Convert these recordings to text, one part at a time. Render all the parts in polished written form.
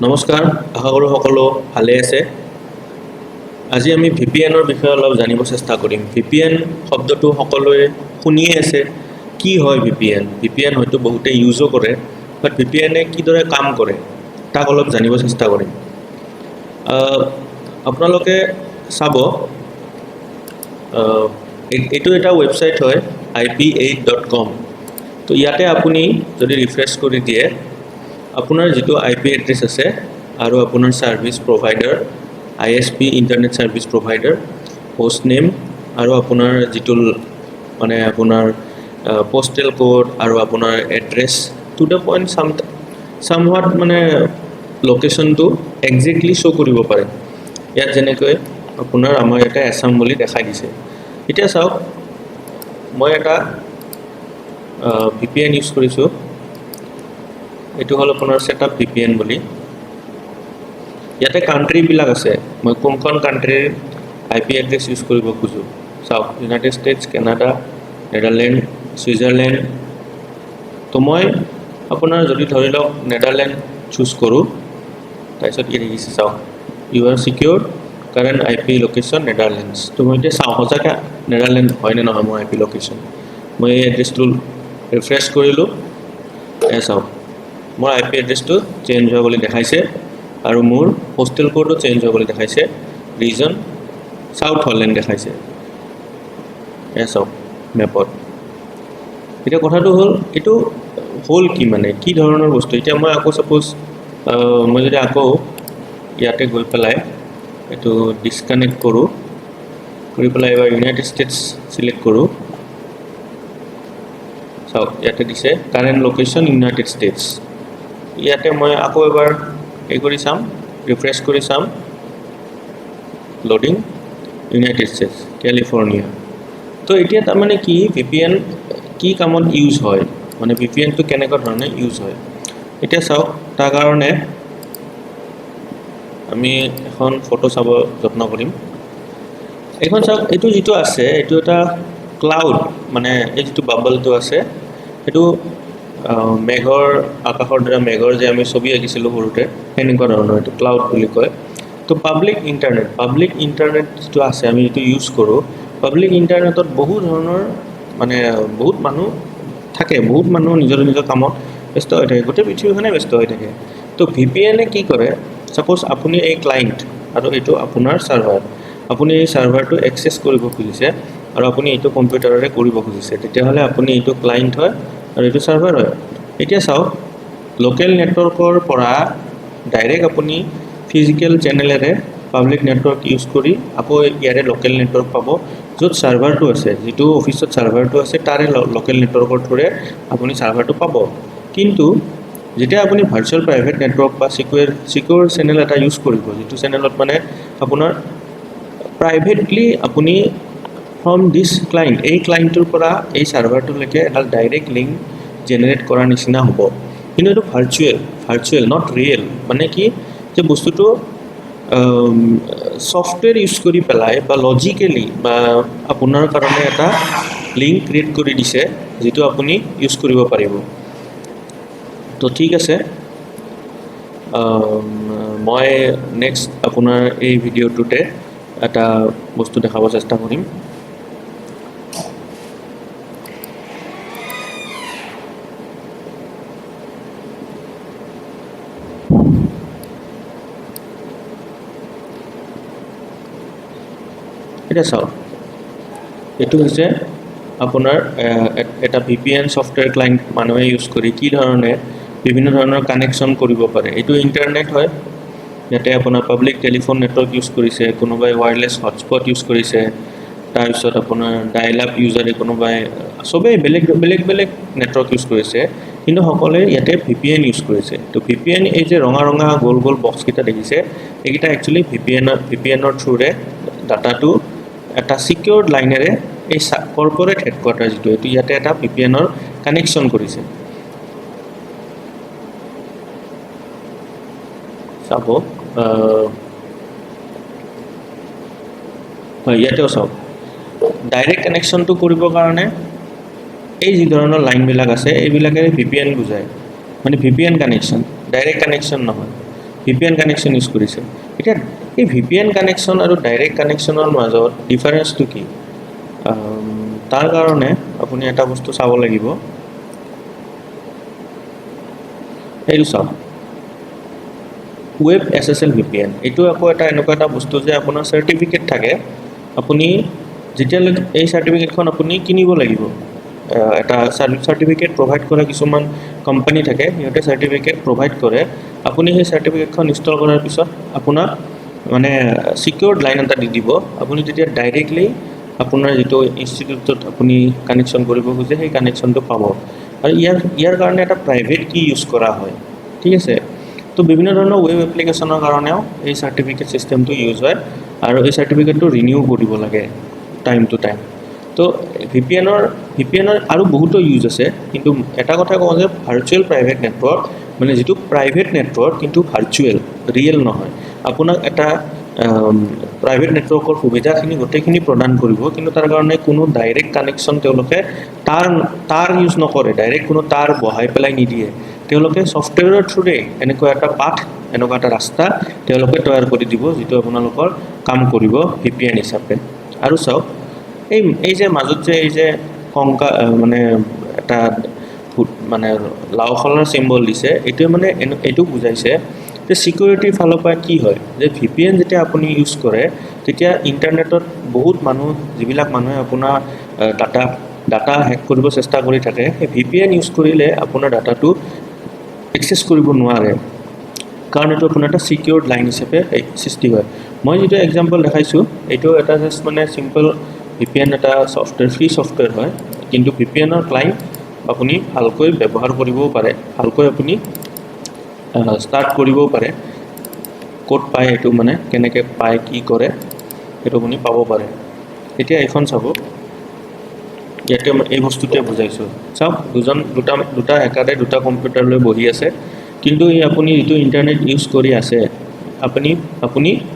নমস্কাৰ, আশা কৰোঁ সকলো ভালে আছে। আজি আমি VPNৰ বিষয়ে অলপ জানিব চেষ্টা কৰিম। VPN শব্দটো সকলোৱে শুনিয়ে আছে। কি হয় VPN? VPN হয়তো বহুতে ইউজো কৰে, বাট VPNে কিদৰে কাম কৰে তাক অলপ জানিব চেষ্টা কৰিম। আপোনালোকে চাব, এইটো এটা ৱেবছাইট হয় ip8.com। তো ইয়াতে আপুনি যদি ৰিফ্ৰেছ কৰি দিয়ে, আপোনাৰ যিটো IP এড্ৰেছ আছে আৰু আপোনাৰ service provider, ISP internet service provider, host name আৰু আপোনাৰ যিটো মানে আপোনাৰ পোষ্টেল কোড আৰু আপোনাৰ এড্ৰেছ টু দ্য পইণ্ট চামহাট মানে লোকেশ্যনটো একজেক্টলি শ্ব' কৰিব পাৰে। ইয়াত যেনেকৈ আপোনাৰ আমাৰ ইয়াতে আছাম বুলি দেখাই দিছে। এতিয়া চাওক, মই এটা VPN ইউজ কৰিছোঁ। এইটো হ'ল আপোনাৰ ছেটআপ VPN বুলি। ইয়াতে কাণ্ট্ৰিবিলাক আছে, মই কোনখন কাণ্ট্ৰিৰ IP এড্ৰেছ ইউজ কৰিব খোজোঁ। চাওক, United States, Canada, Netherland, Switzerland. তো মই আপোনাৰ যদি ধৰি লওক নেডাৰলেণ্ড চুজ কৰোঁ, তাৰপিছত কি দেখিছে চাওক, you are secure current IP location Netherlands. তো মই এতিয়া চাওঁ সঁচাকৈ নেডাৰলেণ্ড হয়নে নহয় মোৰ IP লোকেশ্যন। মই এই এড্ৰেছটো ৰিফ্ৰেছ কৰিলোঁ, চাওক মোৰ IP এড্ৰেছটো চেঞ্জ হোৱা বুলি দেখাইছে আৰু মোৰ পোষ্টেল কোডো চেঞ্জ হোৱা বুলি দেখাইছে। ৰিজন চাউথ হলেণ্ড দেখাইছে, চাওক মেপত। এতিয়া কথাটো হ'ল, এইটো হ'ল কি মানে কি ধৰণৰ বস্তু। এতিয়া মই আকৌ ছাপ'জ মই যদি আকৌ ইয়াতে গৈ পেলাই এইটো ডিছকানেক্ট কৰোঁ, কৰি পেলাই এবাৰ ইউনাইটেড ষ্টেটছ চিলেক্ট কৰোঁ। চাওক ইয়াতে দিছে কাৰেণ্ট লোকেশ্যন ইউনাইটেড ষ্টেটছ। ইয়াতে মই আকৌ এবাৰ এই কৰি চাম, ৰিফ্ৰেছ কৰি চাম, লোডিং ইউনাইটেড ষ্টেটছ কেলিফৰ্ণিয়া। তো এতিয়া তাৰমানে কি VPN কি কামত ইউজ হয়, মানে VPNটো কেনেকুৱা ধৰণে ইউজ হয়। এতিয়া চাওক, তাৰ কাৰণে আমি এখন ফটো চাব যত্ন কৰিম। এইখন চাওক, এইটো যিটো আছে এইটো এটা ক্লাউড, মানে এই যিটো বাবলটো আছে সেইটো মেঘৰ আকাশৰ দ্বাৰা মেঘৰ যে আমি ছবি আঁকিছিলোঁ সৰুতে, সেনেকুৱা ধৰণৰ এইটো ক্লাউড বুলি কয়। তো পাব্লিক ইণ্টাৰনেট যিটো আছে আমি যিটো ইউজ কৰোঁ, পাব্লিক ইণ্টাৰনেটত বহু ধৰণৰ মানে বহুত মানুহ থাকে, বহুত মানুহ নিজৰ নিজৰ কামত ব্যস্ত হৈ থাকে, গোটেই পৃথিৱীখনে ব্যস্ত হৈ থাকে। তো VPNে কি কৰে, ছাপ'জ আপুনি এই ক্লাইণ্ট আৰু এইটো আপোনাৰ ছাৰ্ভাৰ, আপুনি এই ছাৰ্ভাৰটো এক্সেছ কৰিব খুজিছে আৰু আপুনি এইটো কম্পিউটাৰৰে কৰিব খুজিছে, তেতিয়াহ'লে আপুনি এইটো ক্লাইণ্ট হয় আৰু এইটো ছাৰ্ভাৰ হয়। এতিয়া চাওক, লোকেল নেটৱৰ্কৰ পৰা ডাইৰেক্ট আপুনি ফিজিকেল চেনেলেৰে পাব্লিক নেটৱৰ্ক ইউজ কৰি আকৌ ইয়াৰে লোকেল নেটৱৰ্ক পাব, য'ত ছাৰ্ভাৰটো আছে, যিটো অফিচত ছাৰ্ভাৰটো আছে তাৰে লোকেল নেটৱৰ্কৰ থ্ৰুৰে আপুনি ছাৰ্ভাৰটো পাব। কিন্তু যেতিয়া আপুনি ভাৰ্চুৱেল প্ৰাইভেট নেটৱৰ্ক বা চিকিউৰ চেনেল এটা ইউজ কৰিব, যিটো চেনেলত মানে আপোনাৰ প্ৰাইভেটলি আপুনি ফ্ৰম দিছ ক্লাইণ্ট, এই ক্লাইণ্টটোৰ পৰা এই ছাৰ্ভাৰটোলৈকে এটা ডাইৰেক্ট লিংক জেনেৰেট কৰাৰ নিচিনা হ'ব। কিন্তু এইটো ভাৰ্চুৱেল নট ৰিয়েল। মানে কি, যে বস্তুটো ছফ্টৱেৰ ইউজ কৰি পেলাই বা লজিকেলি বা আপোনাৰ কাৰণে এটা লিংক ক্ৰিয়েট কৰি দিছে, যিটো আপুনি ইউজ কৰিব পাৰিব। তো ঠিক আছে, মই নেক্সট আপোনাৰ এই ভিডিঅ'টোতে এটা বস্তু দেখাব চেষ্টা কৰিম। এতিয়া চাওক, এইটো হৈছে আপোনাৰ এটা VPN ছফ্টৱেৰ ক্লাইণ্ট মানুহে ইউজ কৰি কি ধৰণে বিভিন্ন ধৰণৰ কানেকশ্যন কৰিব পাৰে। এইটো ইণ্টাৰনেট হয়, ইয়াতে আপোনাৰ পাব্লিক টেলিফোন নেটৱৰ্ক ইউজ কৰিছে, কোনোবাই ৱায়াৰলেছ হটস্পট ইউজ কৰিছে, তাৰপিছত আপোনাৰ ডায়েল আপ ইউজাৰে, কোনোবাই চবেই বেলেগ নেটৱৰ্ক ইউজ কৰিছে, কিন্তু সকলোৱে ইয়াতে VPN ইউজ কৰিছে। তো VPN, এই যে ৰঙা গোল বক্সকেইটা দেখিছে, এইকেইটা একচুৱেলি VPNৰ থ্ৰুৰে ডাটাটো এটা চিকিউৰ্ড লাইনেৰে এই কৰ্পৰেট হেডকোৱাৰ্টাৰ যিটো, এইটো ইয়াতে এটা VPNৰ কানেকশ্যন কৰিছে। চাব, হয় ইয়াতেও চাওক, ডাইৰেক্ট কানেকশ্যনটো কৰিবৰ কাৰণে এই যি ধৰণৰ লাইনবিলাক আছে এইবিলাকে VPN বুজায়, মানে VPN কানেকশ্যন, ডাইৰেক্ট কানেকশ্যন নহয়। VPN কানেকশ্যন ইউজ কৰিছে এতিয়া এই VPN কানেকশ্যন আৰু ডাইৰেক্ট কানেকশ্যনৰ মাজত ডিফাৰেন্সটো কি তাৰ কাৰণে আপুনি এটা বস্তু চাব লাগিব এইটো চাওক ৱেব SSL VPN এইটো আকৌ এটা এনেকুৱা এটা বস্তু যে আপোনাৰ চাৰ্টিফিকেট থাকে আপুনি যেতিয়ালৈকে এই চাৰ্টিফিকেটখন আপুনি কিনিব লাগিব এটা চাৰ্টিফিকেট প্ৰভাইড কৰা কিছুমান কোম্পানী থাকে সিহঁতে চাৰ্টিফিকেট প্ৰভাইড কৰে আপুনি সেই চাৰ্টিফিকেটখন ইনষ্টল কৰাৰ পিছত আপোনাক মানে সিকিউৰড লাইন এটা দি দিব আপুনি তেতিয়া ডাইৰেক্টলি আপোনাৰ যেটো ইনষ্টিটিউটত আপুনি কানেকশ্যন কৰিব খুজে সেই কানেকশ্যনটো পাব আৰু ইয়াৰ কাৰণে এটা প্ৰাইভেট কি ইউজ কৰা হয় ঠিক আছে তো বিভিন্ন ধৰণৰ ৱেব এপ্লিকেশ্যনৰ কাৰণেও এই চাৰ্টিফিকেট সিস্টেমটো ইউজ হয় আৰু এই চাৰ্টিফিকেটটো ৰিনিউ কৰিব লাগে টাইম টু টাইম তো VPNৰ আৰু বহুতো ইউজ আছে কিন্তু এটা কথা কওঁ যে ভাৰ্চুৱেল প্ৰাইভেট নেটৱৰ্ক মানে যেটো প্ৰাইভেট নেটৱৰ্ক কিন্তু ভাৰ্চুৱেল ৰিয়েল নহয় আপোনাক এটা প্ৰাইভেট নেটৱৰ্কৰ সুবিধাখিনি গোটেইখিনি প্ৰদান কৰিব কিন্তু তাৰ কাৰণে কোনো ডাইৰেক্ট কানেকশ্যন তেওঁলোকে তাৰ ইউজ নকৰে ডাইৰেক্ট কোনো তাৰ বহাই পেলাই নিদিয়ে তেওঁলোকে সফটৱেৰৰ থ্ৰুৰে এনেকুৱা এটা পাথ এনেকুৱা এটা ৰাস্তা তেওঁলোকে তৈয়াৰ কৰি দিব যেটো আপোনালোকৰ কাম কৰিব VPN হিচাপে আৰু চাওক এই যে মাজত যে এই যে কংকা মানে এটা মানে লাওখলৰ সিম্বল দিছে এটো মানে এটো বুজাইছে যে সিকিউৰিটি ফালৰ পৰা কি হয় যে VPN যেতিয়া আপুনি ইউজ কৰে তেতিয়া ইন্টাৰনেটত বহুত মানুহ যিবিলাক মানুহে আপোনাৰ ডাটা হ্যাক কৰিব চেষ্টা কৰি থাকে এই VPN ইউজ কৰিলে আপোনাৰ ডাটাটো এক্সেস কৰিব নোৱাৰে কাৰণ এটো আপোনাৰ এটা সিকিউৰড লাইন হিচাপে সৃষ্টি হয় মই যেটো এক্সাম্পল দেখাইছো এটো এটা জাস্ট মানে সিম্পল VPN এটা সফটৱেৰ ফ্ৰী সফটৱেৰ হয় কিন্তু VPNৰ ক্লায়েন্ট আপুনি ভালকৈ ব্যৱহাৰ কৰিবও পাৰে ভালকৈ আপুনি স্টাৰ্ট কৰিবও পাৰে কোড পায় এটো মানে কেনেকৈ পায় কি কৰে এটো আপুনি পাব পাৰে এতিয়া এখন চাব ইয়াতে এই বস্তুতে বুজাইছো চাওক দুটা হ্যাকাৰে দুটা কম্পিউটাৰ লৈ বহি আছে কিন্তু এই আপুনি যেটো ইন্টাৰনেট ইউজ কৰি আছে আপুনি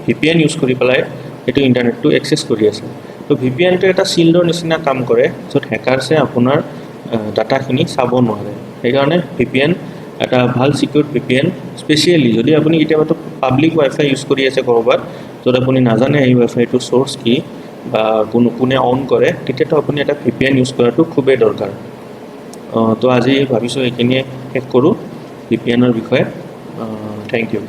VPN ইউজ কৰি পেলাই এটো ইন্টাৰনেটটো এক্সেস কৰি আছে তো VPN টো এটা শিল্ডৰ নিচিনা কাম কৰে যত হ্যাকাৰছে আপোনাৰ ডাটাখিনি চাব নোৱাৰে সেই কাৰণে VPN এটা ভাল সিকিউৰড VPN স্পেশালি যদি আপুনি কেতিয়াবা পাব্লিক ওয়াইফাই ইউজ কৰি আছে কৰবাত যত আপুনি নাজানে এই ওয়াইফাইটো সোৰ্স কি বা কোনে অন কৰে তেতিয়াতো আপুনি এটা VPN ইউজ কৰাটো খুবেই দৰকাৰ তো আজি ভাবিছো এইখিনিয়ে শেষ কৰো VPNৰ বিষয়ে থ্যাংক ইউ